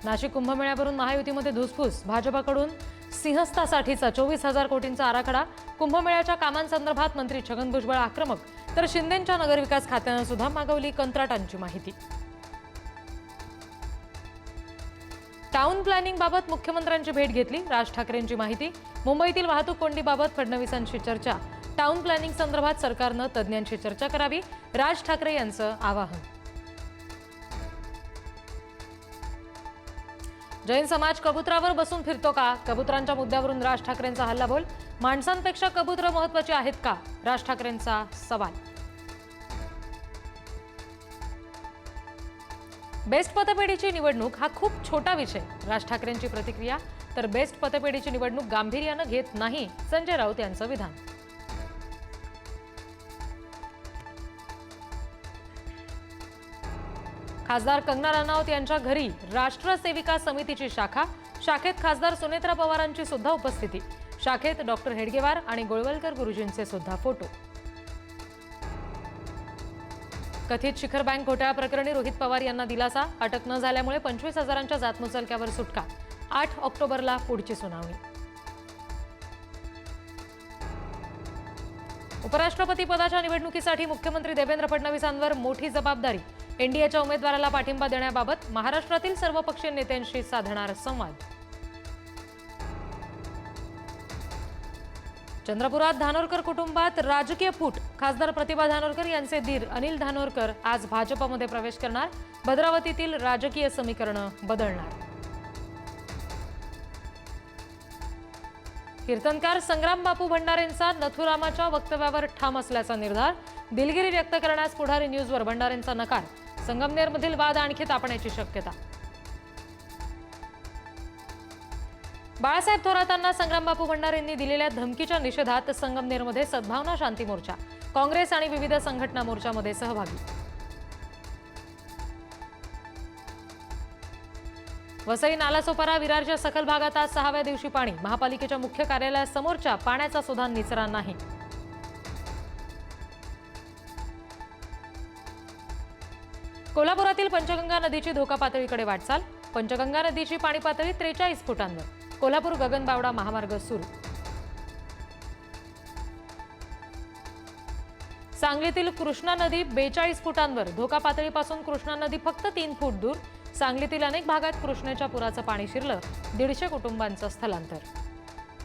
नाशिक कुंभमेळ्यावरून महायुतीमध्ये धुसफूस, भाजपकडून सिंहस्थासाठीचा 24,000 कोटींचा आराखडा, कुंभमेळ्याच्या कामांसंदर्भात मंत्री छगन भुजबळ आक्रमक, तर शिंदेंच्या नगरविकास खात्यानं सुद्धा मागवली कंत्राटांची माहिती. टाउन प्लॅनिंग बाबत मुख्यमंत्र्यांची भेट घेतली, राज ठाकरेंची माहिती. मुंबईतील वाहतूक कोंडीबाबत फडणवीसांशी चर्चा. टाउन प्लॅनिंग संदर्भात सरकारनं तज्ज्ञांशी चर्चा करावी, राज ठाकरे यांचं आवाहन. जैन समाज कबुतरावर बसून फिरतो का? कबुतरांच्या मुद्द्यावरून राज ठाकरेंचा हल्लाबोल. माणसांपेक्षा कबुतर महत्त्वाची आहेत का? राज ठाकरेंचा सवाल. बेस्ट पतपेढीची निवडणूक हा खूप छोटा विषय, राज ठाकरेंची प्रतिक्रिया. तर बेस्ट पतपेढीची निवडणूक गांभीर्यानं घेत नाही, संजय राऊत यांचं विधान. खासदार कंगना रनौत यांच्या घरी राष्ट्र सेविका समितीची शाखा. शाखेत खासदार सुनेत्रा पवारांची सुद्धा उपस्थिती. शाखेत डॉक्टर हेडगेवार आणि गोळवलकर गुरुजींचे सुद्धा फोटो. कथित शिखर बँक घोटाळा प्रकरणी रोहित पवार यांना दिलासा. अटक न झाल्यामुळे 25,000च्या जातमुचलक्यावर सुटका. 8 ऑक्टोबरला पुढची सुनावणी. उपराष्ट्रपती पदाच्या निवडणुकीसाठी मुख्यमंत्री देवेंद्र फडणवीसांवर मोठी जबाबदारी. एनडीएच्या उमेदवाराला पाठिंबा देण्याबाबत महाराष्ट्रातील सर्वपक्षीय नेत्यांशी साधणार संवाद. चंद्रपुरात धानोरकर कुटुंबात राजकीय फूट. खासदार प्रतिभा धानोरकर यांचे दीर अनिल धानोरकर आज भाजपमध्ये प्रवेश करणार. भद्रावतीतील राजकीय समीकरणं बदलणार. कीर्तनकार संग्राम बापू भंडारेंचा नथुरामाच्या वक्तव्यावर ठाम असल्याचा निर्धार. दिलगिरी व्यक्त करण्यास पुढारी न्यूजवर भंडारेंचा नकार. संगमनेरमधील वाद आणखी तापण्याची शक्यता. बाळासाहेब थोरातांना संग्राम बापू भंडारेंनी दिलेल्या धमकीच्या निषेधात संगमनेरमध्ये सद्भावना शांती मोर्चा. काँग्रेस आणि विविध संघटना मोर्चामध्ये सहभागी. वसई नालासोपारा विरारच्या सखल भागात आज 6व्या दिवशी पाणी. महापालिकेच्या मुख्य कार्यालयासमोरच्या पाण्याचा सुद्धा निचरा नाही. कोल्हापुरातील पंचगंगा नदीची धोका पातळीकडे वाटचाल. पंचगंगा नदीची पाणी पातळी 43 फुटांवर. कोल्हापूर गगनबावडा महामार्ग सुरू. सांगलीतील कृष्णा नदी 42 फुटांवर. धोका पातळीपासून कृष्णा नदी फक्त 3 फूट दूर. सांगलीतील अनेक भागात कृष्णेच्या पुराचं पाणी शिरलं. 150 कुटुंबांचं स्थलांतर.